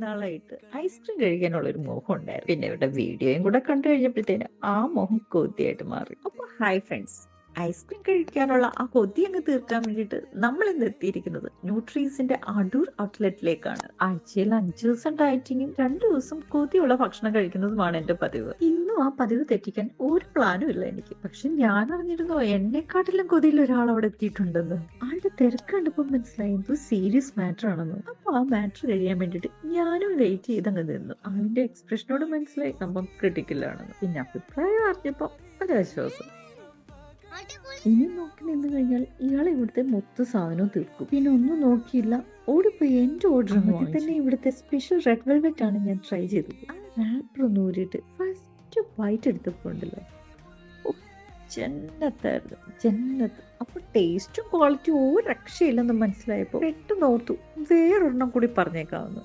നാളായിട്ട് ഐസ്ക്രീം കഴിക്കാനുള്ള ഒരു മോഹം ഉണ്ടായിരുന്നു. പിന്നെ ഇവിടെ വീഡിയോയും കൂടെ കണ്ടു കഴിഞ്ഞപ്പോഴത്തേന് ആ മോഹം കൊതിയായിട്ട് മാറി. അപ്പൊ ഹായ് ഫ്രണ്ട്സ്, ഐസ്ക്രീം കഴിക്കാനുള്ള ആ കൊതി അങ്ങ് തീർക്കാൻ വേണ്ടിയിട്ട് നമ്മൾ ഇന്ന് എത്തിയിരിക്കുന്നത് ന്യൂട്രീസിന്റെ അടൂർ ഔട്ട്ലെറ്റിലേക്കാണ്. ആഴ്ചയിൽ 5 ദിവസം ഡയറ്റിങ്ങും 2 ദിവസം കൊതിയുള്ള ഭക്ഷണം കഴിക്കുന്നതുമാണ് എന്റെ പതിവ്. ഇന്നും ആ പതിവ് തെറ്റിക്കാൻ ഒരു പ്ലാനും ഇല്ല എനിക്ക്. പക്ഷെ ഞാൻ അറിഞ്ഞിരുന്നോ എന്നെക്കാട്ടിലും കൊതിയിൽ ഒരാൾ അവിടെ എത്തിയിട്ടുണ്ടെന്ന്. ആളുടെ തിരക്ക് കണ്ടപ്പോൾ മനസ്സിലായി എന്തോ സീരിയസ് മാറ്റർ ആണെന്ന്. അപ്പൊ ആ മാറ്റർ കഴിയാൻ വേണ്ടിയിട്ട് ഞാനും വെയിറ്റ് ചെയ്തങ്ങ് നിന്നു. ആളിന്റെ എക്സ്പ്രഷനോട് മനസ്സിലായി സംഭവം ക്രിട്ടിക്കലാണെന്ന്. പിന്നെ അഭിപ്രായം അറിഞ്ഞപ്പോ ഒരാശ്വാസം. ഇനി നോക്കി നിന്ന് കഴിഞ്ഞാൽ ഇയാൾ ഇവിടുത്തെ മൊത്ത സാധനവും തീർക്കും. പിന്നെ ഒന്നും നോക്കിയില്ല, ഓടിപ്പോയി എന്റെ ഓർഡർ തന്നെ ഇവിടുത്തെ സ്പെഷ്യൽ റെഡ് വെൽവെറ്റ് ആണ് ഞാൻ ട്രൈ ചെയ്തത്. ആ റാപ്പർ ഒന്ന് ഊരിയിട്ട് ഫസ്റ്റ് ബൈറ്റ് എടുത്തപ്പോ ഉണ്ടല്ലോ, ജന്നത്തായിരുന്നു, ജന്നത്ത്. അപ്പൊ ടേസ്റ്റും ക്വാളിറ്റിയും ഒരു രക്ഷയില്ലെന്ന് മനസ്സിലായപ്പോ പെട്ടെന്ന് ഓർത്തു വേറൊരെണ്ണം കൂടി പറഞ്ഞേക്കാവുന്നു.